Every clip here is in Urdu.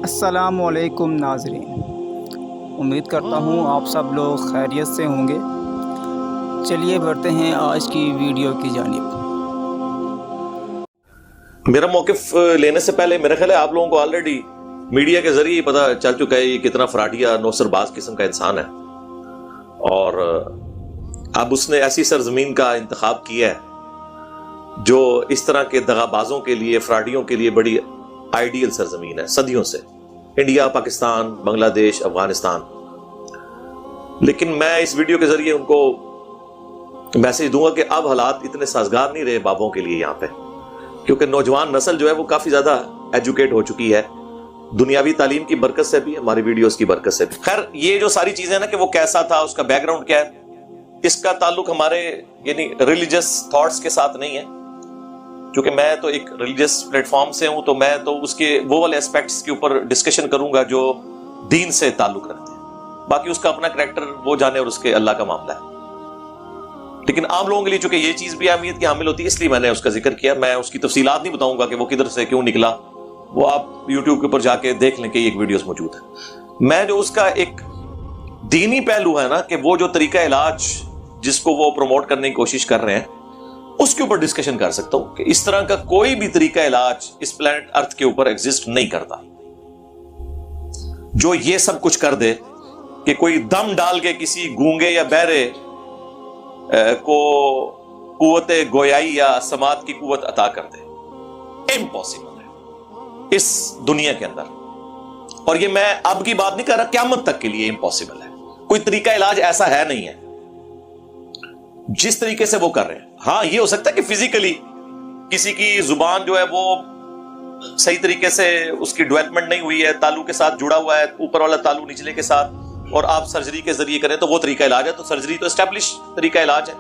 السلام علیکم ناظرین، امید کرتا ہوں آپ سب لوگ خیریت سے ہوں گے۔ چلیے بڑھتے ہیں آج کی ویڈیو کی جانب۔ میرا موقف لینے سے پہلے میرا خیال ہے آپ لوگوں کو آلریڈی میڈیا کے ذریعے پتہ چل چکا ہے یہ کتنا فراڈیا نوسر باز قسم کا انسان ہے، اور اب اس نے ایسی سرزمین کا انتخاب کیا ہے جو اس طرح کے دغا بازوں کے لیے، فراڈیوں کے لیے بڑی آئیڈیل سرزمین ہے صدیوں سے، انڈیا، پاکستان، بنگلہ دیش، افغانستان۔ لیکن میں اس ویڈیو کے ذریعے ان کو میسج دوں گا کہ اب حالات اتنے سازگار نہیں رہے بابوں کے لیے یہاں پہ، کیونکہ نوجوان نسل جو ہے وہ کافی زیادہ ایجوکیٹ ہو چکی ہے، دنیاوی تعلیم کی برکت سے بھی، ہماری ویڈیوز کی برکت سے بھی۔ خیر، یہ جو ساری چیزیں نا کہ وہ کیسا تھا، اس کا بیک گراؤنڈ کیا ہے، اس کا تعلق ہمارے یعنی ریلیجس تھاٹس کے ساتھ نہیں ہے، کیونکہ میں تو ایک ریلیجس پلیٹ فارم سے ہوں، تو میں تو اس کے وہ والے اسپیکٹس کے اوپر ڈسکشن کروں گا جو دین سے تعلق رکھتے ہیں، باقی اس کا اپنا کریکٹر وہ جانے اور اس کے اللہ کا معاملہ ہے۔ لیکن عام لوگوں کے لیے چونکہ یہ چیز بھی اہمیت کی حامل ہوتی ہے، اس لیے میں نے اس کا ذکر کیا۔ میں اس کی تفصیلات نہیں بتاؤں گا کہ وہ کدھر سے کیوں نکلا، وہ آپ یوٹیوب کے اوپر جا کے دیکھ لیں کہ ایک ویڈیوز موجود ہے۔ میں جو اس کا ایک دینی پہلو ہے نا کہ وہ جو طریقہ علاج جس کو وہ پروموٹ کرنے کی کوشش کر رہے ہیں، اس کے اوپر ڈسکشن کر سکتا ہوں کہ اس طرح کا کوئی بھی طریقہ علاج اس پلانٹ ارتھ کے اوپر ایگزسٹ نہیں کرتا جو یہ سب کچھ کر دے کہ کوئی دم ڈال کے کسی گونگے یا بہرے کو قوت گویائی یا سماعت کی قوت عطا کر دے۔ امپاسبل ہے اس دنیا کے اندر، اور یہ میں اب کی بات نہیں کر رہا، قیامت تک کے لیے امپاسبل ہے۔ کوئی طریقہ علاج ایسا ہے نہیں ہے جس طریقے سے وہ کر رہے ہیں۔ ہاں، یہ ہو سکتا ہے کہ فزیکلی کسی کی زبان جو ہے وہ صحیح طریقے سے اس کی ڈیولپمنٹ نہیں ہوئی ہے، تالو کے ساتھ جڑا ہوا ہے، اوپر والا تالو نچلے کے ساتھ، اور آپ سرجری کے ذریعے کریں تو وہ طریقہ علاج ہے، تو سرجری تو اسٹیبلش طریقہ علاج ہے،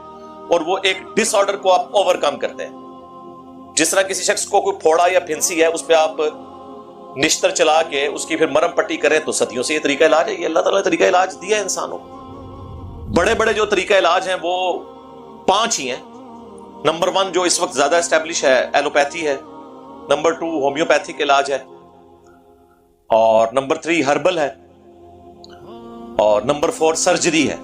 اور وہ ایک ڈس آرڈر کو آپ اوور کم کرتے ہیں۔ جس طرح کسی شخص کو کوئی پھوڑا یا پھنسی ہے، اس پہ آپ نشتر چلا کے اس کی پھر مرم پٹی کریں، تو صدیوں سے یہ طریقہ علاج ہے۔ یہ اللہ تعالیٰ نے طریقہ علاج دیا ہے انسانوں کو۔ بڑے بڑے جو طریقہ علاج ہیں وہ 5 ہی ہیں۔ نمبر 1 جو اس وقت زیادہ اسٹیبلش ہے ایلوپیتھی ہے، نمبر 2 ہومیوپیتھک علاج ہے، اور نمبر 3 ہربل ہے، اور نمبر 4 سرجری ہے۔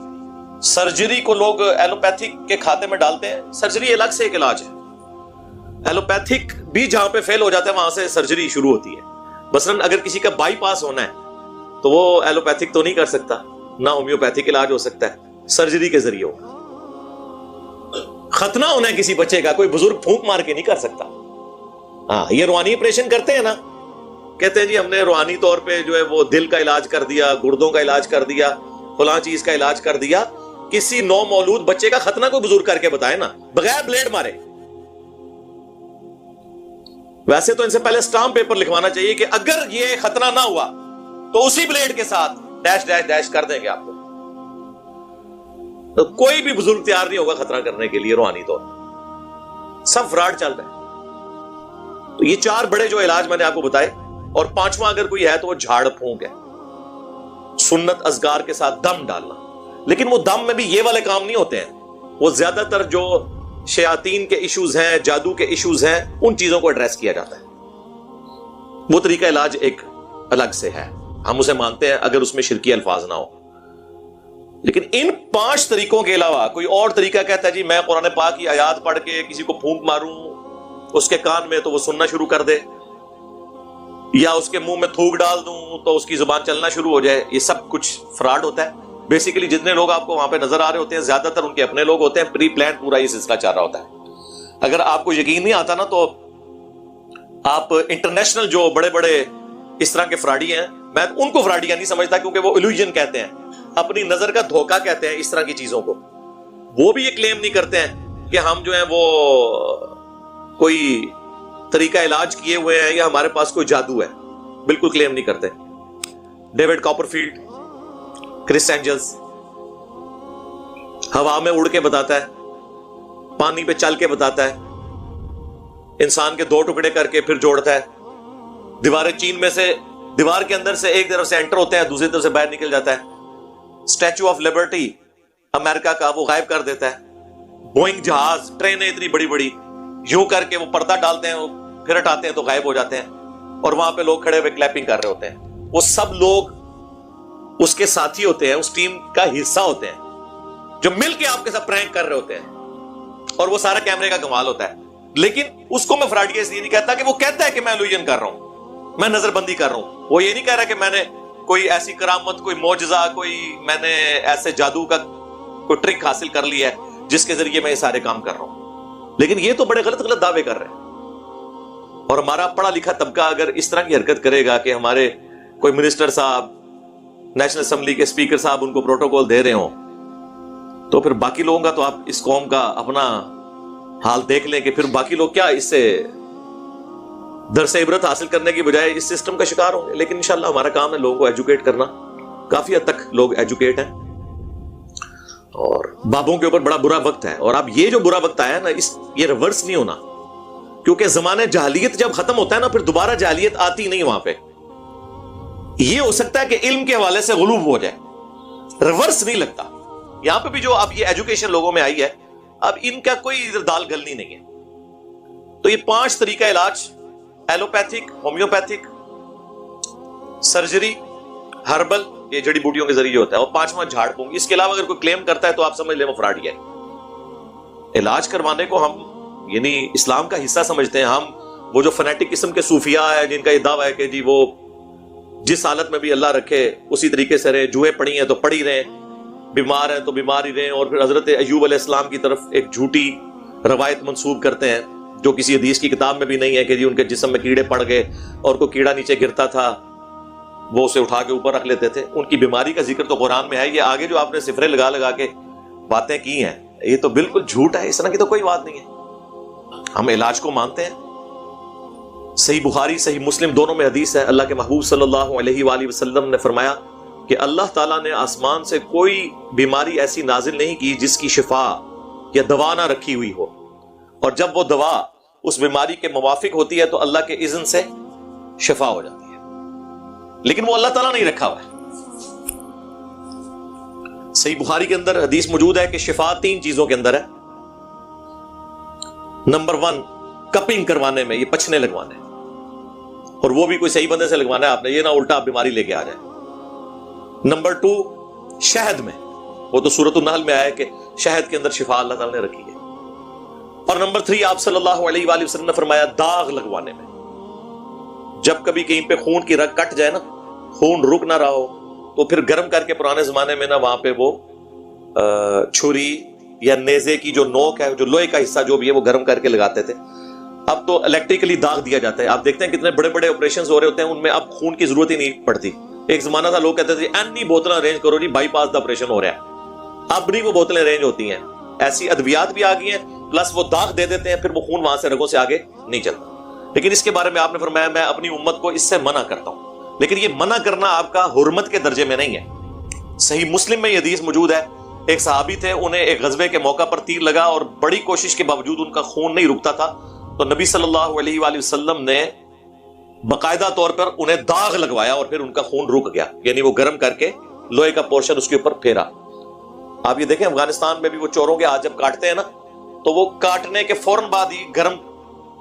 سرجری کو لوگ ایلوپیتھک کے کھاتے میں ڈالتے ہیں، سرجری الگ سے ایک علاج ہے۔ ایلوپیتھک بھی جہاں پہ فیل ہو جاتا ہے وہاں سے سرجری شروع ہوتی ہے۔ مثلاً اگر کسی کا بائی پاس ہونا ہے تو وہ ایلوپیتھک تو نہیں کر سکتا، نہ ہومیوپیتھک علاج ہو سکتا ہے، سرجری کے ذریعے ہوگا۔ ختنہ ہونا ہے کسی بچے کا، کوئی بزرگ پھونک مار کے نہیں کر سکتا۔ ہاں، یہ روحانی آپریشن کرتے ہیں نا، کہتے ہیں جی ہم نے روحانی طور پہ جو ہے وہ دل کا علاج کر دیا، گردوں کا علاج کر دیا، فلاں چیز کا علاج کر دیا۔ کسی نو مولود بچے کا ختنہ کوئی بزرگ کر کے بتائے نا، بغیر بلیڈ مارے۔ ویسے تو ان سے پہلے سٹامپ پیپر لکھوانا چاہیے کہ اگر یہ ختنہ نہ ہوا تو اسی بلیڈ کے ساتھ ڈیش ڈیش ڈیش کر دیں گے آپ کو۔ تو کوئی بھی بزرگ تیار نہیں ہوگا خطرہ کرنے کے لیے روحانی طور پر، سب فراڈ چل رہا ہے۔ تو یہ 4 بڑے جو علاج میں نے آپ کو بتائے، اور 5واں اگر کوئی ہے تو وہ جھاڑ پھونک ہے، سنت اذکار کے ساتھ دم ڈالنا۔ لیکن وہ دم میں بھی یہ والے کام نہیں ہوتے ہیں، وہ زیادہ تر جو شیاطین کے ایشوز ہیں، جادو کے ایشوز ہیں، ان چیزوں کو ایڈریس کیا جاتا ہے۔ وہ طریقہ علاج ایک الگ سے ہے، ہم اسے مانتے ہیں اگر اس میں شرکی الفاظ نہ ہو۔ لیکن ان 5 طریقوں کے علاوہ کوئی اور طریقہ کہتا ہے جی میں قرآن پاک کی آیات پڑھ کے کسی کو پھونک ماروں اس کے کان میں تو وہ سننا شروع کر دے، یا اس کے منہ میں تھوک ڈال دوں تو اس کی زبان چلنا شروع ہو جائے، یہ سب کچھ فراڈ ہوتا ہے۔ بیسیکلی جتنے لوگ آپ کو وہاں پہ نظر آ رہے ہوتے ہیں زیادہ تر ان کے اپنے لوگ ہوتے ہیں، پری پلان پورا یہ سلسلہ چل رہا ہوتا ہے۔ اگر آپ کو یقین نہیں آتا نا تو آپ انٹرنیشنل جو بڑے بڑے اس طرح کے فراڈی ہیں، میں ان کو فراڈیاں نہیں سمجھتا، کیونکہ وہ illusion کہتے ہیں، اپنی نظر کا دھوکہ کہتے ہیں اس طرح کی چیزوں کو۔ وہ بھی یہ کلیم نہیں کرتے ہیں کہ ہم جو ہیں وہ کوئی طریقہ علاج کیے ہوئے ہیں یا ہمارے پاس کوئی جادو ہے، بالکل کلیم نہیں کرتے۔ ڈیوڈ کاپرفیلڈ، کرس اینجلز ہوا میں اڑ کے بتاتا ہے، پانی پہ چل کے بتاتا ہے، انسان کے 2 ٹکڑے کر کے پھر جوڑتا ہے، دیواریں چین میں سے دیوار کے اندر سے ایک طرف سے انٹر ہوتا ہے، دوسری طرف سے باہر نکل جاتا ہے، اسٹیچو آف لبرٹی امریکہ کا وہ غائب کر دیتا ہے، بوئنگ جہاز، ٹرینیں اتنی بڑی بڑی یوں کر کے وہ پردہ ڈالتے ہیں، پھر ہٹاتے ہیں تو غائب ہو جاتے ہیں، اور وہاں پہ لوگ کھڑے ہوئے کلیپنگ کر رہے ہوتے ہیں۔ وہ سب لوگ اس کے ساتھی ہوتے ہیں, اس ٹیم کا حصہ ہوتے ہیں, جو مل کے آپ کے ساتھ پرینک کر رہے ہوتے ہیں, اور وہ سارا کیمرے کا کمال ہوتا ہے. لیکن اس کو میں فراڈیا اس لیے نہیں کہتا کہ وہ کہتا ہے کہ میں الوژن کر رہا ہوں, میں نظر بندی کر رہا ہوں. وہ یہ نہیں کہہ رہا کہ میں نے کوئی ایسی کرامت, کوئی معجزہ, کوئی میں نے ایسے جادو کا کوئی ٹرک حاصل کر لیا ہے جس کے ذریعے میں یہ سارے کام کر رہا ہوں. لیکن یہ تو بڑے غلط غلط دعوے کر رہے ہیں. اور ہمارا پڑھا لکھا طبقہ اگر اس طرح کی حرکت کرے گا کہ ہمارے کوئی منسٹر صاحب, نیشنل اسمبلی کے اسپیکر صاحب ان کو پروٹوکول دے رہے ہوں, تو پھر باقی لوگوں کا تو آپ اس قوم کا اپنا حال دیکھ لیں کہ پھر باقی لوگ کیا اس سے درس عبرت حاصل کرنے کی بجائے اس سسٹم کا شکار ہوں گے. لیکن انشاءاللہ ہمارا کام ہے لوگوں کو ایجوکیٹ کرنا. کافی حد تک لوگ ایجوکیٹ ہیں, اور بابوں کے اوپر بڑا برا وقت ہے. اور اب یہ جو برا وقت آیا ہے نا, یہ ریورس نہیں ہونا, کیونکہ زمانے جاہلیت جب ختم ہوتا ہے نا, پھر دوبارہ جاہلیت آتی نہیں وہاں پہ. یہ ہو سکتا ہے کہ علم کے حوالے سے غلوب ہو جائے, ریورس نہیں لگتا. یہاں پہ بھی جو اب یہ ایجوکیشن لوگوں میں آئی ہے, اب ان کا کوئی دال گلنی نہیں ہے. تو یہ 5 طریقہ علاج, ایلوپیتھک, ہومیوپیتھک, سرجری, ہربل, یہ جڑی بوٹیوں کے ذریعے ہوتا ہے, اور 5واں جھاڑ پھونک. اس کے علاوہ اگر کوئی کلیم کرتا ہے تو آپ سمجھ لیں وہ فراڈ ہے. علاج کروانے کو ہم یعنی اسلام کا حصہ سمجھتے ہیں. ہم وہ جو فنیٹک قسم کے صوفیاء ہیں جن کا یہ دعویٰ ہے کہ جی وہ جس حالت میں بھی اللہ رکھے اسی طریقے سے رہے, جوئے پڑی ہیں تو پڑی رہیں, بیمار ہیں تو بیمار ہی رہیں. اور پھر حضرت ایوب علیہ السلام کی طرف ایک جھوٹی روایت منسوب کرتے ہیں جو کسی حدیث کی کتاب میں بھی نہیں ہے کہ جی ان کے جسم میں کیڑے پڑ گئے اور کوئی کیڑا نیچے گرتا تھا وہ اسے اٹھا کے اوپر رکھ لیتے تھے. ان کی بیماری کا ذکر تو قرآن میں ہے. یہ آگے جو آپ نے صفرے لگا لگا کے باتیں کی ہیں یہ تو بالکل جھوٹ ہے. اس طرح کی تو کوئی بات نہیں ہے. ہم علاج کو مانتے ہیں. صحیح بخاری صحیح مسلم دونوں میں حدیث ہے, اللہ کے محبوب صلی اللہ علیہ وآلہ وسلم نے فرمایا کہ اللہ تعالیٰ نے آسمان سے کوئی بیماری ایسی نازل نہیں کی جس کی شفا یا دوا نہ رکھی ہوئی ہو, اور جب وہ دوا اس بیماری کے موافق ہوتی ہے تو اللہ کے اذن سے شفا ہو جاتی ہے. لیکن وہ اللہ تعالیٰ نہیں رکھا ہوا ہے. صحیح بخاری کے اندر حدیث موجود ہے کہ شفا 3 چیزوں کے اندر ہے. نمبر 1 کپنگ کروانے میں, یہ پچھنے لگوانے, اور وہ بھی کوئی صحیح بندے سے لگوانا ہے آپ نے, یہ نہ الٹا آپ بیماری لے کے آ جائے. نمبر 2 شہد میں, وہ تو سورۃ النحل میں آیا کہ شہد کے اندر شفا اللہ تعالیٰ نے رکھی ہے. اور نمبر 3 آپ صلی اللہ علیہ وآلہ وسلم نے فرمایا داغ لگوانے میں. جب کبھی کہیں پہ خون کی رگ کٹ جائے نا, خون رک نہ رہا ہو, تو پھر گرم کر کے پرانے زمانے میں نا وہاں پہ وہ چھری یا نیزے کی جو نوک ہے, جو لوہے کا حصہ جو بھی ہے, وہ گرم کر کے لگاتے تھے. اب تو الیکٹریکلی داغ دیا جاتا ہے. آپ دیکھتے ہیں کتنے بڑے بڑے آپریشنز ہو رہے ہوتے ہیں, ان میں اب خون کی ضرورت ہی نہیں پڑتی. ایک زمانہ تھا لوگ کہتے تھے اینی بوتلیں ارینج کرو جی, بائی پاس دا آپریشن ہو رہا ہے. اب نہیں وہ بوتلیں ارینج ہوتی ہیں. ایسی ادویات بھی آ گئی ہیں, پلس وہ داغ دے دیتے ہیں, پھر وہ خون وہاں سے رگوں سے آگے نہیں چلتا. لیکن اس کے بارے میں آپ نے فرمایا میں اپنی امت کو اس سے منع کرتا ہوں. لیکن یہ منع کرنا آپ کا حرمت کے درجے میں نہیں ہے. صحیح مسلم میں یہ حدیث موجود ہے, ایک صحابی تھے, انہیں ایک غزوے کے موقع پر تیر لگا اور بڑی کوشش کے باوجود ان کا خون نہیں رکتا تھا, تو نبی صلی اللہ علیہ وآلہ وسلم نے باقاعدہ طور پر انہیں داغ لگوایا اور پھر ان کا خون رک گیا. یعنی وہ گرم کر کے لوہے کا پورشن اس کے اوپر پھیرا. آپ یہ دیکھیں افغانستان میں بھی وہ چوروں کے ہاتھ جب کاٹتے ہیں نا, تو وہ کاٹنے کے فوراً بعد ہی گرم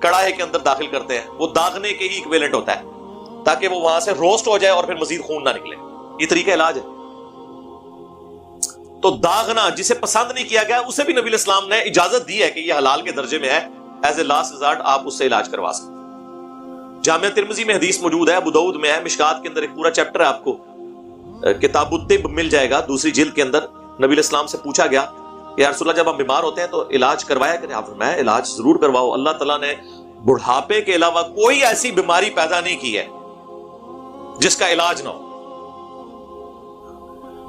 کڑاہے کے اندر داخل کرتے ہیں. وہ داغنے کے ہی ایکویلنٹ ہوتا ہے تاکہ وہ وہاں سے روسٹ ہو جائے اور پھر مزید خون نہ نکلے. یہ طریقہ علاج ہے. تو داغنا جسے پسند نہیں کیا گیا اسے بھی نبی علیہ السلام نے اجازت دی ہے کہ یہ حلال کے درجے میں ہے, ایز اے لاسٹ ریزارٹ آپ اس سے علاج کروا سکتے. جامعہ ترمذی میں حدیث موجود ہے, ابو داؤد میں ہے, مشکات کے اندر ایک پورا چیپٹر ہے, آپ کو کتاب الطب مل جائے گا 2 جلد کے اندر. نبی علیہ السلام سے پوچھا گیا کہ یا رسول اللہ جب ہم بیمار ہوتے ہیں تو علاج کروایا کریں. آپ فرمایا علاج ضرور کرواؤ. اللہ تعالیٰ نے بڑھاپے کے علاوہ کوئی ایسی بیماری پیدا نہیں کی ہے جس کا علاج نہ ہو.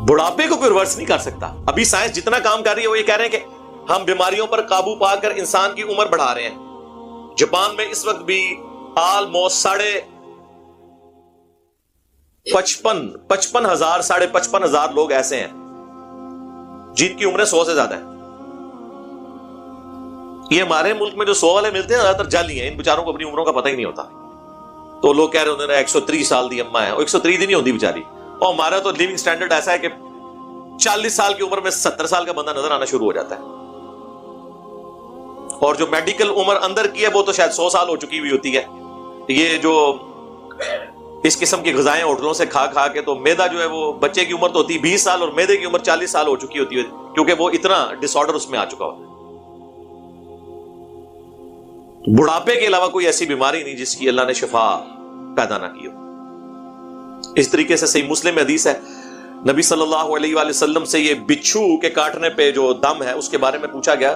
بڑھاپے کو کوئی ریورس نہیں کر سکتا. ابھی سائنس جتنا کام کر رہی ہے وہ یہ کہہ رہے ہیں کہ ہم بیماریوں پر قابو پا کر انسان کی عمر بڑھا رہے ہیں. جاپان میں اس وقت بھی آلموسٹ 55,000 55,000 لوگ ایسے ہیں جن کی عمریں 100 سے زیادہ ہیں. یہ ہمارے ملک میں جو 100 والے ملتے ہیں زیادہ تر جعلی ہیں, ان بیچاروں کو اپنی عمروں کا پتہ ہی نہیں ہوتا. تو لوگ کہہ رہے ہوتے ہیں 130 سال دی اماں ہیں, وہ 130 دی نہیں ہوتی بیچاری. اور ہمارا تو لیونگ سٹینڈرڈ ایسا ہے کہ 40 سال کی عمر میں 70 سال کا بندہ نظر آنا شروع ہو جاتا ہے. اور جو میڈیکل عمر اندر کی ہے وہ تو شاید 100 سال ہو چکی ہوئی ہوتی ہے. یہ جو اس قسم کی غذائیں ہوٹلوں سے کھا کھا کے تو میدا جو ہے وہ بچے کی عمر تو ہوتی 20 سال اور میدے کی عمر 40 سال ہو چکی ہوتی ہے، کیونکہ وہ اتنا ڈس آرڈر اس میں آ چکا ہوتا ہے۔ بڑھاپے کے علاوہ کوئی ایسی بیماری نہیں جس کی اللہ نے شفا پیدا نہ کی ہو۔ اس طریقے سے صحیح مسلم میں حدیث ہے، نبی صلی اللہ علیہ وآلہ وسلم سے یہ بچھو کے کاٹنے پہ جو دم ہے اس کے بارے میں پوچھا گیا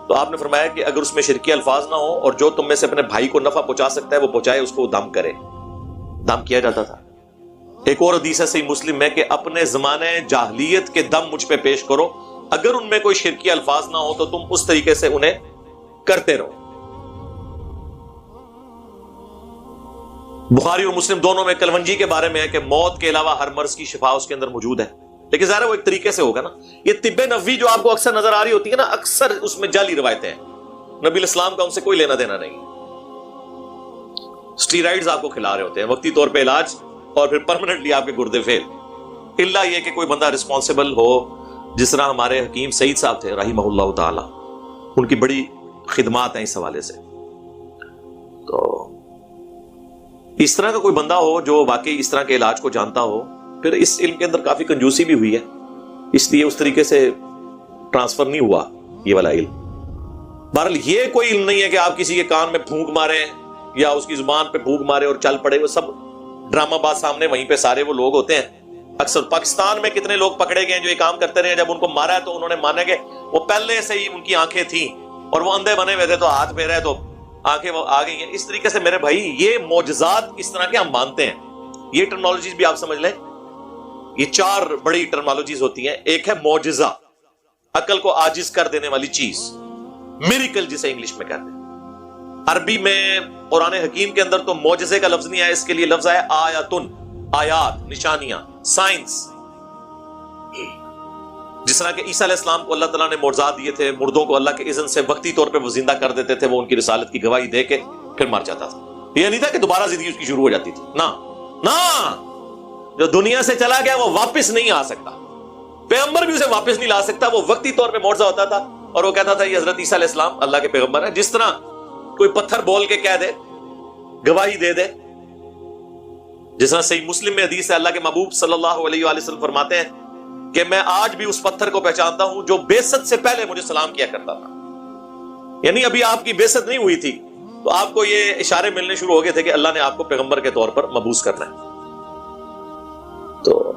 تو آپ نے فرمایا کہ اگر اس میں شرکی الفاظ نہ ہو اور جو تم میں سے اپنے بھائی کو نفع پہنچا سکتا ہے وہ پہنچائے، اس کو دم کرے۔ دم کیا جاتا تھا۔ ایک اور حدیث ہے صحیح مسلم میں کہ اپنے زمانے جاہلیت کے دم مجھ پہ پیش کرو، اگر ان میں کوئی شرکی الفاظ نہ ہو تو تم اس طریقے سے انہیں کرتے رہو۔ بخاری اور مسلم دونوں میں کلونجی کے بارے میں ہے کہ موت کے علاوہ ہر مرض کی شفا اس کے اندر موجود ہے، لیکن ظاہر ہے وہ ایک طریقے سے ہوگا نا۔ یہ طب نبوی جو آپ کو اکثر نظر آ رہی ہوتی ہے نا، اکثر اس میں جعلی روایتیں ہیں، نبی الاسلام کا ان سے کوئی لینا دینا نہیں۔ اسٹیرائڈز آپ کو کھلا رہے ہوتے ہیں وقتی طور پہ علاج، اور پھر پرماننٹلی آپ کے گردے فیل، الا یہ کہ کوئی بندہ رسپانسبل ہو، جس طرح ہمارے حکیم سعید صاحب تھے رحمہ اللہ تعالی، ان کی بڑی خدمات ہیں اس حوالے سے۔ تو اس طرح کا کوئی بندہ ہو جو واقعی اس طرح کے علاج کو جانتا ہو، پھر اس علم کے اندر کافی کنجوسی بھی ہوئی ہے، اس لیے اس طریقے سے ٹرانسفر نہیں ہوا یہ والا علم۔ بہرحال یہ کوئی علم نہیں ہے کہ آپ کسی کے کان میں پھونک ماریں یا اس کی زبان پہ پھونک مارے اور چل پڑے، وہ سب ڈرامہ باز سامنے وہیں پہ سارے وہ لوگ ہوتے ہیں۔ اکثر پاکستان میں کتنے لوگ پکڑے گئے جو یہ کام کرتے رہے، جب ان کو مارا ہے تو انہوں نے مانا کہ وہ پہلے سے ہی ان کی آنکھیں تھیں اور وہ اندھے بنے ہوئے تھے، تو ہاتھ پھیرا ہے تو آنکھیں وہ آ گئی ہیں۔ اس طریقے سے میرے بھائی یہ معجزات اس طرح کے ہم مانتے ہیں۔ یہ ٹرمنالوجیز بھی آپ سمجھ لیں، یہ 4 بڑی ٹرمنالوجیز ہوتی ہیں۔ ایک ہے معجزہ، عقل کو عاجز کر دینے والی چیز، میریکل جسے انگلش میں کہتے ہیں۔ عربی میں قرآن حکیم کے اندر تو معجزے کا لفظ نہیں ہے، اس کے لیے لفظ ہے آیاتن، آیات، نشانیاں، سائنس۔ جس طرح کہ عیسیٰ علیہ السلام کو اللہ تعالیٰ نے معجزات دیے تھے، مردوں کو اللہ کے اذن سے وقتی طور پہ وہ زندہ کر دیتے تھے، وہ ان کی رسالت کی گواہی دے کے پھر مر جاتا تھا۔ یہ نہیں تھا کہ دوبارہ زندگی اس کی شروع ہو جاتی تھی، نہ جو دنیا سے چلا گیا وہ واپس نہیں آ سکتا، پیغمبر بھی اسے واپس نہیں لا سکتا۔ وہ وقتی طور پہ معجزہ ہوتا تھا اور وہ کہتا تھا یہ حضرت عیسیٰ علیہ السلام اللہ کے پیغمبر ہیں۔ جس طرح کوئی پتھر بول کے کہہ دے، گواہی دے دے، جس طرح صحیح مسلم میں حدیث ہے اللہ کے محبوب صلی اللہ علیہ وآلہ وسلم فرماتے ہیں کہ میں آج بھی اس پتھر کو پہچانتا ہوں جو بعثت سے پہلے مجھے سلام کیا کرتا تھا۔ یعنی ابھی آپ کی بعثت نہیں ہوئی تھی تو آپ کو یہ اشارے ملنے شروع ہو گئے تھے کہ اللہ نے آپ کو پیغمبر کے طور پر مبعوث کرنا ہے۔ تو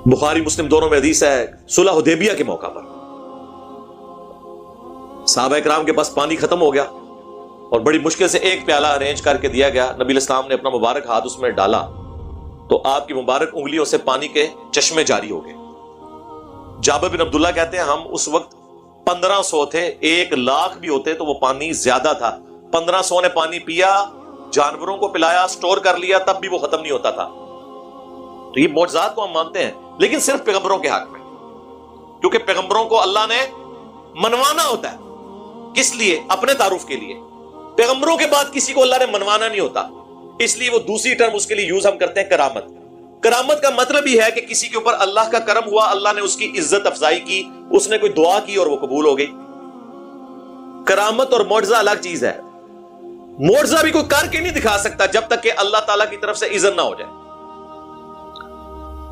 بخاری مسلم دونوں میں حدیث ہے صلح حدیبیہ کے موقع پر صحابہ کرام کے پاس پانی ختم ہو گیا اور بڑی مشکل سے ایک پیالہ ارینج کر کے دیا گیا۔ نبی علیہ السلام نے اپنا مبارک ہاتھ اس میں ڈالا تو آپ کی مبارک انگلیوں سے پانی کے چشمے جاری ہو گئے۔ جابر بن عبداللہ کہتے ہیں ہم اس وقت 1500 تھے، 1,00,000 بھی ہوتے تو وہ پانی زیادہ تھا۔ 1500 نے پانی پیا، جانوروں کو پلایا، سٹور کر لیا، تب بھی وہ ختم نہیں ہوتا تھا۔ تو یہ معجزات کو ہم مانتے ہیں، لیکن صرف پیغمبروں کے حق میں، کیونکہ پیغمبروں کو اللہ نے منوانا ہوتا ہے۔ کس لیے؟ اپنے تعارف کے لیے۔ پیغمبروں کے بعد کسی کو اللہ نے منوانا نہیں ہوتا، اس لیے وہ دوسری ٹرم اس کے لیے یوز ہم کرتے ہیں کرامت۔ کرامت کا مطلب ہی ہے کہ کسی کے اوپر اللہ کا کرم ہوا، اللہ نے اس کی عزت افزائی کی، اس نے کوئی دعا کی اور وہ قبول ہو گئی۔ کرامت اور معجزہ الگ چیز ہے۔ معجزہ بھی کوئی کر کے نہیں دکھا سکتا جب تک کہ اللہ تعالیٰ کی طرف سے اذن نہ ہو جائے۔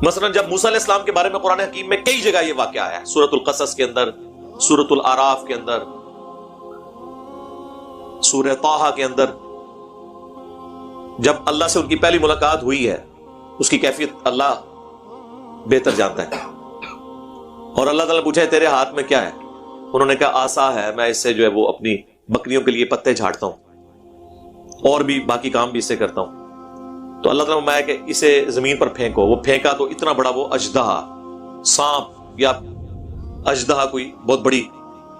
مثلا جب موسیٰ علیہ السلام کے بارے میں قرآن حکیم میں کئی جگہ یہ واقعہ آیا ہے، سورۃ القصص کے اندر، سورۃ الاعراف کے اندر، سورہ طٰہٰ کے اندر، جب اللہ سے ان کی پہلی ملاقات ہوئی ہے اس کی کیفیت اللہ بہتر جانتا ہے، اور اللہ تعالیٰ پوچھا ہے تیرے ہاتھ میں کیا ہے؟ انہوں نے کہا آسا ہے، میں اس سے جو ہے وہ اپنی بکریوں کے لیے پتے جھاڑتا ہوں اور بھی باقی کام بھی اس سے کرتا ہوں۔ تو اللہ تعالیٰ نے فرمایا کہ اسے زمین پر پھینکو۔ وہ پھینکا تو اتنا بڑا وہ اژدہا، سانپ یا اژدہا کوئی بہت بڑی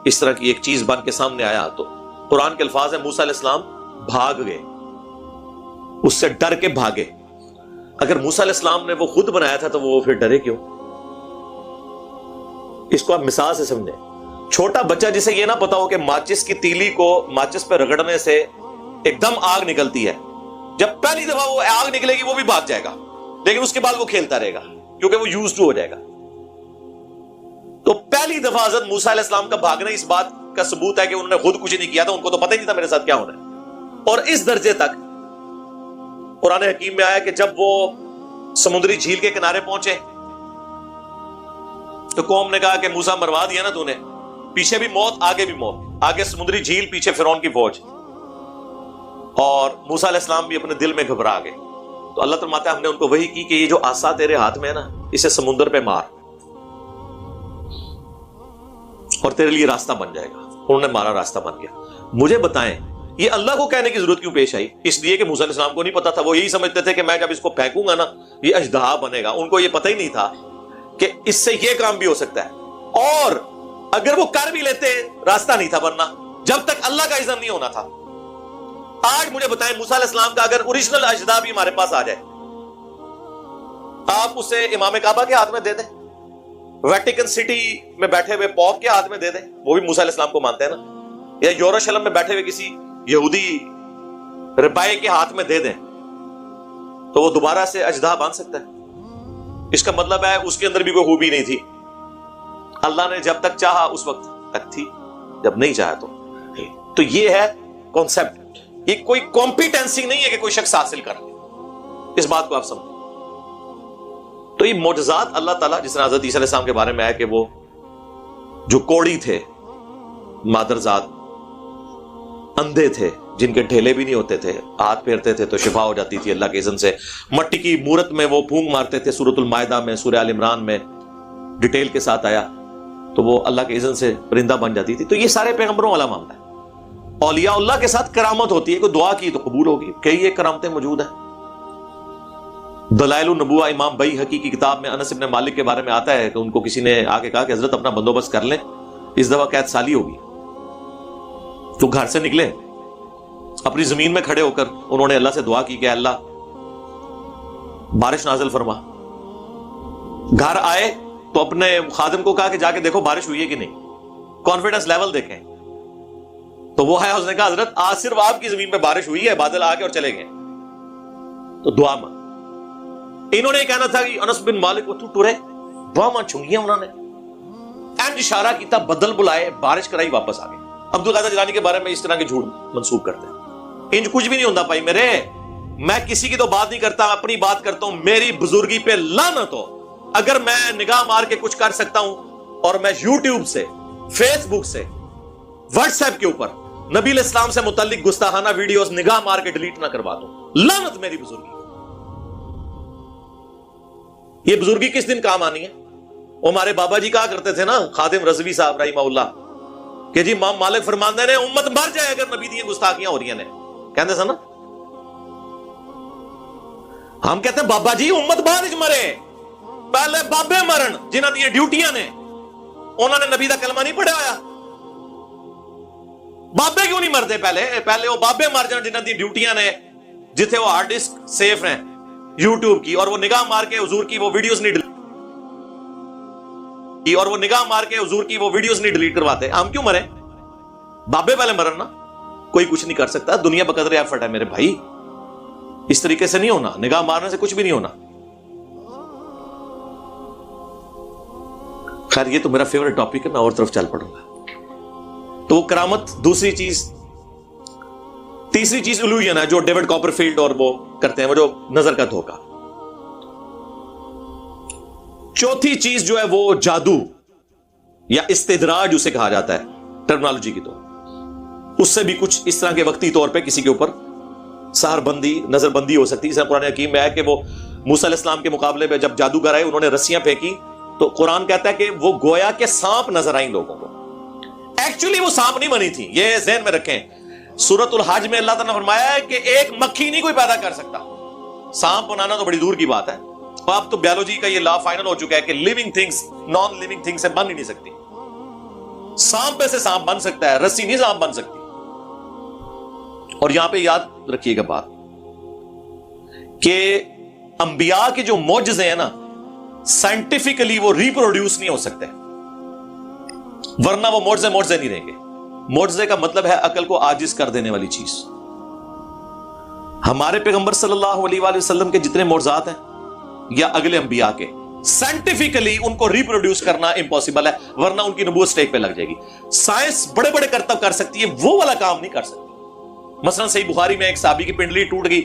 اس طرح کی ایک چیز بن کے سامنے آیا۔ تو قرآن کے الفاظ ہیں موسیٰ علیہ السلام بھاگ گئے، اس سے ڈر کے بھاگے۔ اگر موسیٰ علیہ السلام نے وہ خود بنایا تھا تو وہ پھر ڈرے کیوں؟ اس کو آپ مثال سے سمجھیں۔ چھوٹا بچہ جسے یہ نہ پتا ہو کہ ماچس کی تیلی کو ماچس پہ رگڑنے سے ایک دم آگ نکلتی ہے، جب پہلی دفعہ وہ آگ نکلے گی وہ بھی بھاگ جائے گا، لیکن اس کے بعد وہ کھیلتا رہے گا کیونکہ وہ یوز ٹو ہو جائے گا۔ تو پہلی دفعہ حضرت موسیٰ علیہ السلام کا بھاگنا اس بات کا ثبوت ہے کہ انہوں نے خود کچھ نہیں کیا تھا، ان کو تو پتہ ہی نہیں تھا میرے ساتھ کیا ہونا ہے۔ اور اس درجے تک قرآن حکیم میں آیا کہ جب وہ سمندری جھیل کے کنارے پہنچے تو قوم نے کہا کہ موسیٰ مروا دیا نا تو نے، پیچھے بھی موت آگے بھی موت، آگے سمندری جھیل پیچھے فرعون کی فوج، اور موسیٰ علیہ السلام بھی اپنے دل میں گھبرا گئے. تو اللہ فرماتا ہے ہم نے ان کو وحی کی کہ یہ جو عصا تیرے ہاتھ میں ہے نا، اسے سمندر پہ مار اور تیرے لیے راستہ بن جائے گا. انہوں نے مارا، راستہ بن گیا. مجھے بتائیں یہ اللہ کو کہنے کی ضرورت کیوں پیش آئی؟ اس لیے کہ موسیٰ علیہ السلام کو نہیں پتا تھا. وہ یہی سمجھتے تھے کہ میں جب اس کو پھینکوں گا نا یہ اژدہا بنے گا. ان کو یہ پتہ ہی نہیں تھا کہ اس سے یہ کام بھی ہو سکتا ہے، اور اگر وہ کر بھی لیتے راستہ نہیں تھا بننا جب تک اللہ کا اذن نہیں ہونا تھا. آج مجھے بتائیں موسیٰ علیہ السلام کا اگر اوریجنل اژدہا بھی ہمارے پاس آ جائے، آپ اسے امام کعبہ کے ہاتھ میں دے دیں، ویٹیکن سٹی میں بیٹھے ہوئے پوپ کے ہاتھ میں دے دیں، وہ بھی موسیٰ علیہ السلام کو مانتے ہیں نا، یا یروشلم میں بیٹھے ہوئے کسی یہودی ربائی کے ہاتھ میں دے دیں، تو وہ دوبارہ سے اژدہا باندھ سکتا ہے؟ اس کا مطلب ہے اس کے اندر بھی کوئی خوبی نہیں تھی. اللہ نے جب تک چاہا اس وقت تک تھی، جب نہیں چاہا تو نہیں. تو یہ ہے کانسیپٹ. یہ کوئی کمپیٹنسی نہیں ہے کہ کوئی شخص حاصل کر لے. اس بات کو آپ سمجھیں. تو یہ معجزات اللہ تعالیٰ، جس طرح حضرت عیسیٰ علیہ السلام کے بارے میں ہے کہ وہ جو کوڑی تھے، مادرزاد، اندھے تھے جن کے ڈھیلے بھی نہیں ہوتے تھے، ہاتھ پھیرتے تھے تو شفا ہو جاتی تھی اللہ کے اذن سے، مٹی کی مورت میں وہ پھونک مارتے تھے، سورۃ المائدہ میں، سورہ آل عمران میں ڈیٹیل کے ساتھ آیا، تو وہ اللہ کے اذن سے پرندہ بن جاتی تھی. تو یہ سارے پیغمبروں والا معاملہ ہے. اولیاء اللہ کے ساتھ کرامت ہوتی ہے، کوئی دعا کی تو قبول ہوگی. کئی ایک کرامتیں موجود ہیں. دلائل النبوہ امام بیہقی کی کتاب میں انس بن مالک کے بارے میں آتا ہے کہ ان کو کسی نے آ کے کہا کہ حضرت اپنا بندوبست کر لیں، اس دفعہ قید سالی ہوگی. تو گھر سے نکلے، اپنی زمین میں کھڑے ہو کر انہوں نے اللہ سے دعا کی کہ اللہ بارش نازل فرما. گھر آئے تو اپنے خادم کو کہا کہ جا کے دیکھو بارش ہوئی ہے کہ نہیں، کانفیڈنس لیول دیکھیں. تو وہ ہے، اس نے کہا حضرت آج صرف آپ کی زمین پہ بارش ہوئی ہے، بادل آ کے اور چلے گئے. تو دعا مانگ. انہوں نے کہنا تھا کہ انس بن مالک وہ ٹورے دعا مانگ چھنگیاں، انہوں نے اینڈ اشارہ کیتا، بدل بلائے، بارش کرائی، واپس آ گئے. عبد القادر جیلانی کے بارے میں اس طرح کے جھوٹ منسوب کرتے ہیں. انج کچھ بھی نہیں ہوتا بھائی میرے. میں کسی کی تو بات نہیں کرتا، اپنی بات کرتا ہوں. میری بزرگی پہ لعنت ہو اگر میں نگاہ مار کے کچھ کر سکتا ہوں اور میں یوٹیوب سے، فیس بک سے، واٹس ایپ کے اوپر نبی علیہ السلام سے متعلق گستاخانہ ویڈیوز نگاہ مار کے ڈیلیٹ نہ کروا دوں. لعنت میری بزرگی. یہ بزرگی کس دن کام آنی ہے؟ ہمارے بابا جی کہا کرتے تھے نا، خادم رضوی صاحب رحمہ اللہ، کہ جی امام مالک فرماندے نے امت مر جائے اگر نبی دی گستاخیاں ہو رہی ہیں. کہتے تھے نا، ہم کہتے ہیں بابا جی امت بعد مرے، پہلے بابے مرن جنہاں دی ڈیوٹیاں نے. انہوں نے نبی دا کلمہ نہیں پڑھا ہویا. بابے کیوں نہیں مرتے؟ پہلے وہ بابے مر جان جنہاں دی ڈیوٹیاں نے، جتھے وہ ہارڈ ڈسک سیف ہیں یوٹیوب کی، اور وہ نگاہ مار کے حضور کی وہ ویڈیوز نہیں ڈیلیٹ کرواتے. ہم کیوں مرے؟ بابے پہلے مرن نا. کوئی کچھ نہیں کر سکتا. دنیا بقدر ایفرٹ ہے میرے بھائی. اس طریقے سے نہیں ہونا. نگاہ مارنے سے کچھ بھی نہیں ہونا. خیر یہ تو میرا فیورٹ ٹاپک ہے، میں اور طرف چل پڑوں گا. تو وہ کرامت دوسری چیز. تیسری چیز الوژن ہے جو ڈیوڈ کاپر فیلڈ اور وہ کرتے ہیں، وہ جو نظر کا دھوکہ. چوتھی چیز جو ہے وہ جادو یا استدراج اسے کہا جاتا ہے ٹرمنالوجی کی. تو اس سے بھی کچھ اس طرح کے وقتی طور پہ کسی کے اوپر سحر بندی، نظر بندی ہو سکتی ہے. قرآن حکیم میں ہے کہ وہ موسیٰ علیہ السلام کے مقابلے میں جب جادوگر آئے انہوں نے رسیاں پھینکی تو قرآن کہتا ہے کہ وہ گویا کے سانپ نظر آئیں لوگوں کو. ایکچولی وہ سانپ نہیں بنی تھی، یہ ذہن میں رکھیں. سورۃ الحج میں اللہ تعالیٰ نے فرمایا ہے کہ ایک مکھی نہیں کوئی پیدا کر سکتا. سانپ بنانا تو بڑی دور کی بات ہے. اب تو بیولوجی کا یہ لا فائنل ہو چکا ہے کہ living things non living thing سے بن ہی نہیں سکتی. سانپ سے سانپ بن سکتا ہے، رسی نہیں سانپ بن سکتی. اور یہاں پہ یاد رکھیے گا بات کہ انبیاء کے جو معجزے ہیں نا، سائنٹیفکلی وہ ریپروڈیوس نہیں ہو سکتے، ورنہ وہ معجزے نہیں رہیں گے. معجزے کا مطلب ہے عقل کو عاجز کر دینے والی چیز. ہمارے پیغمبر صلی اللہ علیہ وآلہ وسلم کے جتنے معجزات ہیں یا اگلے انبیاء کے، سائنٹیفکلی ان کو ریپروڈیوس کرنا امپاسبل ہے، ورنہ ان کی نبوت سٹیج پہ لگ جائے گی. سائنس بڑے بڑے کرتب کر سکتی ہے، وہ والا کام نہیں کر سکتی. مثلا صحیح بخاری میں ایک صحابی کی پنڈلی ٹوٹ گئی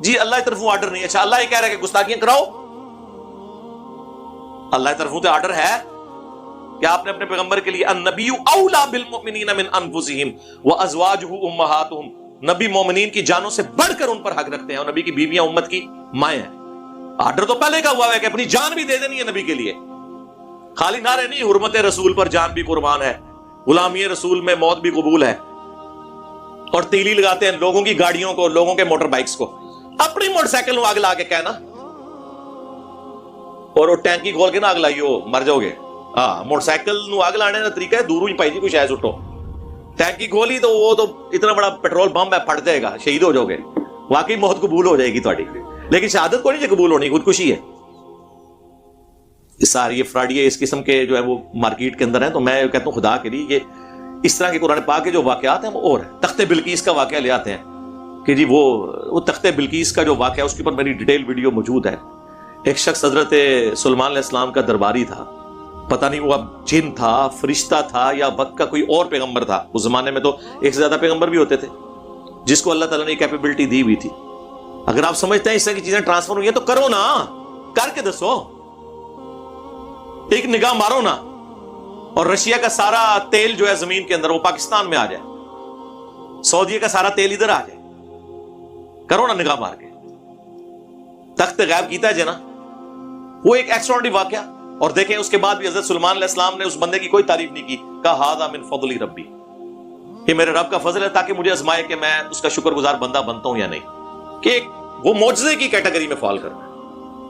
جی اللہ کی طرفوں آرڈر نہیں ہے. اچھا اللہ یہ کہہ رہا ہے کہ گستاخیاں کراؤ. اللہ کی طرفوں تو آرڈر ہے کہ آپ نے اپنے پیغمبر کے لیے النبی اولا بالمؤمنین من انفسہم وازواجہ امہاتہم, نبی مومنین کی جانوں سے بڑھ کر ان پر حق رکھتے ہیں, اور نبی کی بیویاں امت کی مائیں ہیں. آرڈر تو پہلے کا ہوا ہے کہ اپنی جان بھی دے دینی ہے نبی کے لیے. خالی نعرے نہیں, حرمت رسول پر جان بھی قربان ہے, غلامی رسول میں موت بھی قبول ہے, اور تیلی لگاتے ہیں لوگوں کی گاڑیوں کو, لوگوں کے موٹر بائکس کو. اپنی موٹر سائیکل میں آگ لا کے کہنا, اور وہ ٹینکی کھول کے نہ آگ لائیو مر جاؤ گے. ہاں موٹر سائیکل نو آگ لانے کا طریقہ ہے دوروں ہی پائی جی کوئی شاید سٹو, ٹینکی کھولی تو وہ تو اتنا بڑا پیٹرول بم ہے پھٹ جائے گا, شہید ہو جاؤ گے. واقعی موت قبول ہو جائے گی تھوڑی, لیکن شہادت کو نہیں قبول ہونی, خودکشی ہے. ساری یہ فراڈی اس قسم کے جو ہے وہ مارکیٹ کے اندر ہیں. تو میں کہتا ہوں خدا کے لیے یہ اس طرح کے قرآن پاک کے جو واقعات ہیں وہ اور ہیں. تخت بلقیس کا واقعہ لے آتے ہیں کہ جی وہ تخت بلقیس کا جو واقعہ, اس کے اوپر میری ڈیٹیل ویڈیو موجود ہے. ایک شخص حضرت سلیمان علیہ السلام کا درباری تھا, پتہ نہیں وہ اب جن تھا, فرشتہ تھا, یا وقت کا کوئی اور پیغمبر تھا. اس زمانے میں تو ایک سے زیادہ پیغمبر بھی ہوتے تھے جس کو اللہ تعالیٰ نے کیپیبلٹی دی ہوئی تھی. اگر آپ سمجھتے ہیں اس طرح کی چیزیں ٹرانسفر ہوئی ہیں تو کرو نا, کر کے دسو, ایک نگاہ مارو نا. اور رشیا کا سارا تیل جو ہے زمین کے اندر وہ پاکستان میں آ جائے, سعودیہ کا سارا تیل ادھر آ جائے, کرو نا نگاہ مار کے. تخت غائب کیتا ہے جی نا, وہ ایک ایکسٹراڈنری واقعہ. اور دیکھیں اس کے بعد بھی حضرت سلیمان علیہ السلام نے اس بندے کی کوئی تعریف نہیں کی, کہا ھذا من فضل ربی, یہ میرے رب کا فضل ہے تاکہ مجھے آزمائے کہ میں اس کا شکر گزار بندہ بنتا ہوں یا نہیں. کہ وہ معجزے کی کیٹیگری میں فال کرنا.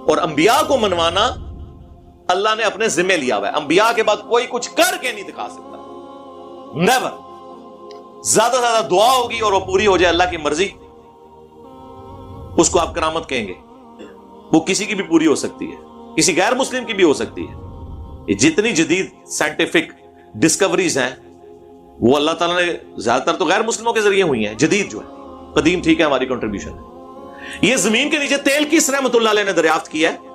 اور انبیاء کو منوانا اللہ نے اپنے ذمہ لیا ہوا ہے. انبیاء کے بعد کوئی کچھ کر کے نہیں دکھا سکتا, نیور. زیادہ سے زیادہ دعا ہوگی اور وہ پوری ہو جائے اللہ کی مرضی, اس کو آپ کرامت کہیں گے. وہ کسی کی بھی پوری ہو سکتی ہے, کسی غیر مسلم کی بھی ہو سکتی ہے. یہ جتنی جدید سائنٹیفک ڈسکوریز ہیں وہ اللہ تعالیٰ نے زیادہ تر تو غیر مسلموں کے ذریعے ہوئی ہیں. جدید جو ہے, قدیم ٹھیک ہے ہماری کنٹریبیوشن ہے. یہ زمین کے نیچے تیل کس رحمت اللہ علیہ نے دریافت کیا ہے؟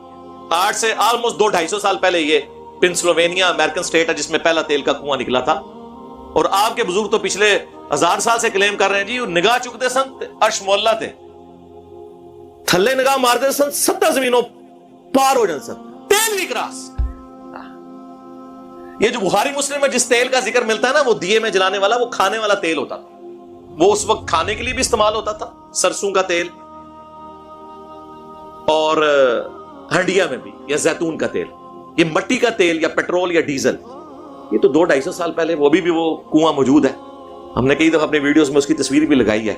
آج سے آلموسٹ 200-250 سال پہلے. یہ پنسلوینیا امریکن سٹیٹ ہے جس میں پہلا تیل کا کنواں نکلا تھا. اور آپ کے بزرگ تو پچھلے 1000 سال سے کلیم کر رہے ہیں جی نگاہ چکتے سن عرش مولا تھے, تھلے نگاہ مارتے سن 7 زمینوں پار ہو جان سن, تیل بھی کراس. یہ جو بخاری مسلم میں جس تیل کا ذکر ملتا ہے نا, وہ دیے میں جلانے والا, وہ کھانے والا تیل ہوتا تھا. وہ اس وقت کھانے کے لیے بھی استعمال ہوتا تھا, سرسوں کا تیل, اور ہنڈیا میں بھی, یا زیتون کا تیل. یہ مٹی کا تیل یا پیٹرول یا ڈیزل, یہ تو 200-250 سال پہلے وہ بھی وہ کنواں موجود ہے. ہم نے کئی دفعہ اپنے ویڈیوز میں اس کی تصویر بھی لگائی ہے.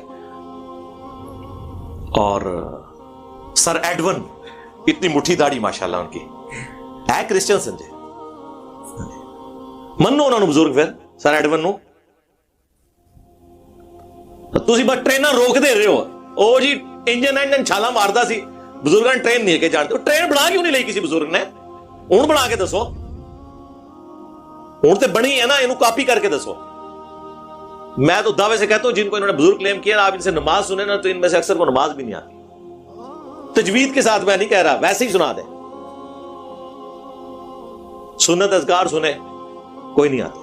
اور سر ایڈون, اتنی مٹھی داڑھی ماشاءاللہ ان کی ہے, کرسچن سمجھے منو انہوں نے بزرگ. پھر سر ایڈون نو تسی بس ٹریناں روک دے رہے ہو, او جی انجن چھالا ماردا سی, بزرگاں ٹرین نہیں ہے کہ جانتے. ٹرین بنا کیوں نہیں لئی کسی بزرگ نے؟ ہوں بنا کے دسو, ہوں تے بنی ہے نا, انہوں کاپی کر کے دسو. میں تو دعوے سے کہتا ہوں جن کو انہوں نے بزرگ کلیم کیا, آپ ان سے نماز سنیں نا تو ان میں سے اکثر کو نماز بھی نہیں آتی. تجوید کے ساتھ میں نہیں کہہ رہا, ویسے ہی سنا دیں. سنت اذکار سنیں, کوئی نہیں آتی.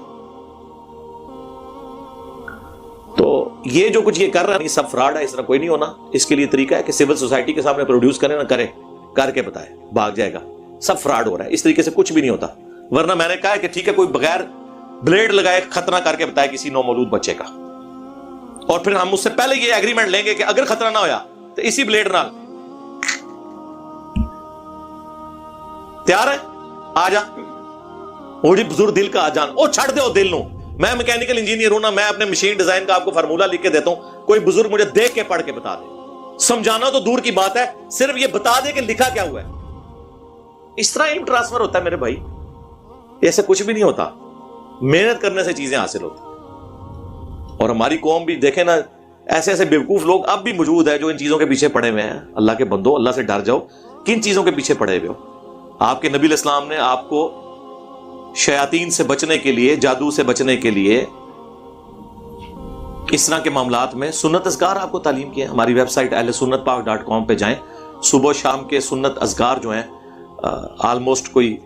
تو یہ جو کچھ یہ کر رہا ہے سب فراڈ ہے, اس طرح کوئی نہیں ہونا. اس کے لیے طریقہ ہے کہ سول سوسائٹی کے سامنے پروڈیوس کرے, نہ کرے, کر کے بتائے, بھاگ جائے گا. سب فراڈ ہو رہا ہے, اس طریقے سے کچھ بھی نہیں ہوتا. ورنہ میں نے کہا کہ ٹھیک ہے کوئی بغیر بلیڈ لگائے خطرہ کر کے بتائے کسی نو مولود بچے کا, اور پھر ہم اس سے پہلے یہ ایگریمنٹ لیں گے کہ اگر خطرہ نہ ہویا تو اسی بلیڈ نال تیار ہے, آ جا. وہ جی بزرگ دل کا آ جان, او چھڑ دے دل نو. میں میکینیکل انجینئر ہوں نا, میں اپنے مشین ڈیزائن کا آپ کو فارمولا لکھ کے دیتا ہوں, کوئی بزرگ مجھے دیکھ کے پڑھ کے بتا دے. سمجھانا تو دور کی بات ہے, صرف یہ بتا دے کہ لکھا کیا ہوا ہے. اس طرح علم ٹرانسفر ہوتا ہے میرے بھائی, ایسے کچھ بھی نہیں ہوتا. محنت کرنے سے چیزیں حاصل ہوتی. اور ہماری قوم بھی دیکھیں نا, ایسے ایسے بیوقوف لوگ اب بھی موجود ہیں جو ان چیزوں کے پیچھے پڑے ہوئے ہیں. اللہ کے بندو, اللہ سے ڈر جاؤ. کن چیزوں کے پیچھے پڑے ہوئے ہو؟ آپ کے نبی علیہ السلام نے آپ کو شیاطین سے بچنے کے لیے, جادو سے بچنے کے لیے, اس طرح کے معاملات میں سنت اذکار آپ کو تعلیم کیا. ہماری ویب سائٹ ahlsunnatpak.com پہ جائیں, صبح شام کے سنت اذکار جو ہیں آلموسٹ کوئی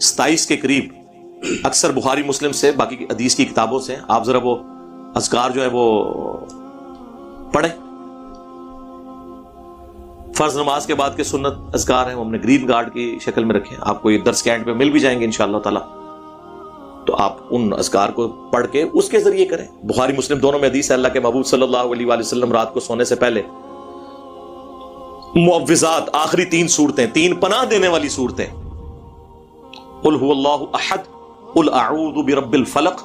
27 کے قریب, اکثر بخاری مسلم سے, باقی حدیث کی کتابوں سے. آپ ذرا وہ اذکار جو ہے وہ پڑھیں. فرض نماز کے بعد کے سنت اذکار ہیں وہ ہم نے گرین کارڈ کی شکل میں رکھے ہیں، آپ کو یہ درس کینٹ پہ مل بھی جائیں گے انشاءاللہ تعالی، تو آپ ان اذکار کو پڑھ کے اس کے ذریعے کریں۔ بخاری مسلم دونوں میں حدیث ہے، اللہ کے محبوب صلی اللہ علیہ وآلہ وسلم رات کو سونے سے پہلے معوذات، آخری 3 صورتیں، 3 پناہ دینے والی صورتیں، قل هو اللہ احد، قل اعوذ برب الفلق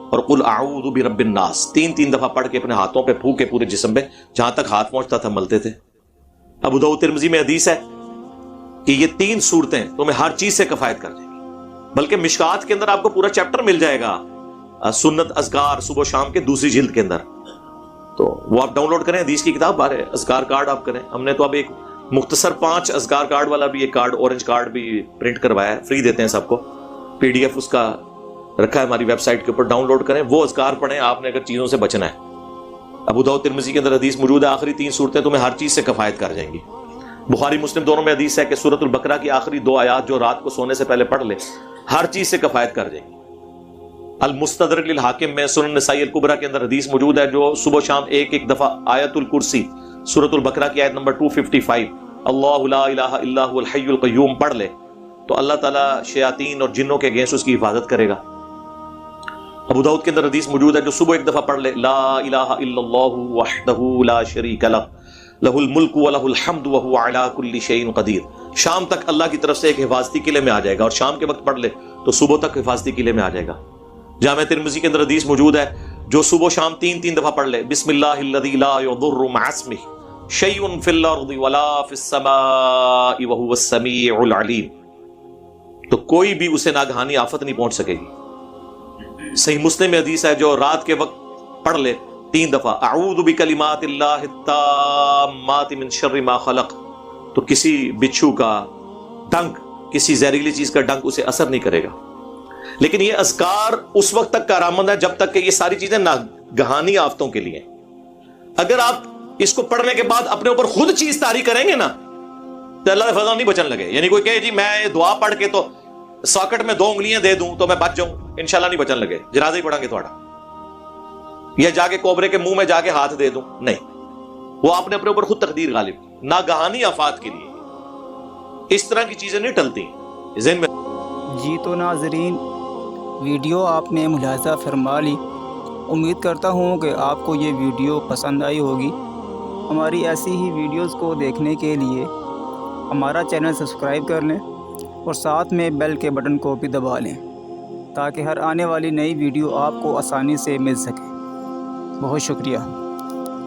اور قل اعوذ برب الناس، 3 دفعہ پڑھ کے اپنے ہاتھوں پہ پھونک کے پورے جسم پہ جہاں تک ہاتھ پہنچتا تھا ملتے تھے۔ ابو داؤد ترمذی میں حدیث ہے کہ یہ 3 صورتیں تمہیں ہر چیز سے کفایت کر دیں گی، بلکہ مشکات کے اندر آپ کو پورا چیپٹر مل جائے گا سنت اذکار صبح و شام کے دوسری جلد کے اندر، تو وہ آپ ڈاؤن لوڈ کریں، حدیث کی کتاب بارے اذکار کارڈ آپ کریں۔ ہم نے تو اب ایک مختصر 5 اذکار کارڈ والا بھی ایک کارڈ، اورنج کارڈ بھی پرنٹ کروایا ہے، فری دیتے ہیں سب کو، PDF اس کا رکھا ہے ہماری ویب سائٹ کے اوپر، ڈاؤن لوڈ کریں، وہ اذکار پڑھیں آپ نے اگر چیزوں سے بچنا ہے۔ ابو داؤد ترمذی کے اندر حدیث موجود ہے، آخری 3 صورتیں تمہیں ہر چیز سے کفایت کر جائیں گی۔ بخاری مسلم دونوں میں حدیث ہے کہ سورۃ البقرہ کی آخری 2 آیات جو رات کو سونے سے پہلے پڑھ لے ہر چیز سے کفایت کر جائیں گی۔ المستدرک للحاکم میں سنن نسائی الکبریٰ کے اندر حدیث موجود ہے جو صبح و شام ایک دفعہ آیت الکرسی سورۃ البقرہ کی آیت نمبر 255 اللہ لا الہ الا هو الحی القیوم پڑھ لے تو اللہ تعالیٰ شیاطین اور جنوں کے اگینسٹ اس کی حفاظت کرے گا۔ ابو داؤد کے اندر حدیث موجود ہے جو صبح ایک دفعہ پڑھ لے لا الہ الا اللہ وحدہ لا شریک لہ لہ الملک ولہ الحمد وہو علی کل شیء قدیر، شام تک اللہ کی طرف سے ایک حفاظتی قلعے میں آ جائے گا، اور شام کے وقت پڑھ لے تو صبح تک حفاظتی قلعے میں آ جائے گا۔ جامع ترمذی کے اندر حدیث موجود ہے جو صبح و شام 3 دفعہ پڑھ لے بسم اللہ الذی لا یضر مع اسمہ شیء فی الارض ولا فی السماء وہو السمیع العلیم، تو کوئی بھی اسے ناگہانی آفت نہیں پہنچ سکے گی۔ صحیح مسلم میں حدیث ہے جو رات کے وقت پڑھ لے 3 دفعہ اعوذ بکلمات اللہ التامات من شر ما خلق، تو کسی بچھو کا ڈنک، کسی زہریلی چیز کا ڈنک اسے اثر نہیں کرے گا۔ لیکن یہ اذکار اس وقت تک کارآمد ہے جب تک کہ یہ ساری چیزیں ناگہانی آفتوں کے لیے۔ اگر آپ اس کو پڑھنے کے بعد اپنے اوپر خود چیز طاری کریں گے نا تو اللہ کے فضل نہیں بچن لگے، یعنی کوئی کہے جی میں یہ دعا پڑھ کے تو ساکٹ میں 2 انگلیاں دے دوں تو میں بچ جاؤں، انشاءاللہ نہیں بچن لگے، جنازہ ہی پڑھیں گے تھوڑا، یا جا کے کوبرے کے منہ میں جا کے ہاتھ دے دوں، نہیں، وہ آپ نے اپنے اوپر خود تقدیر غالب کی۔ ناگہانی آفات کے لیے اس طرح کی چیزیں نہیں ٹلتی ذہن میں۔ جی تو ناظرین، ویڈیو آپ نے ملاحظہ فرما لی، امید کرتا ہوں کہ آپ کو یہ ویڈیو پسند آئی ہوگی۔ ہماری ایسی ہی ویڈیوز کو دیکھنے کے لیے ہمارا چینل سبسکرائب کر لیں اور ساتھ میں بیل کے بٹن کو بھی دبا لیں تاکہ ہر آنے والی نئی ویڈیو آپ کو آسانی سے مل سکے۔ بہت شکریہ۔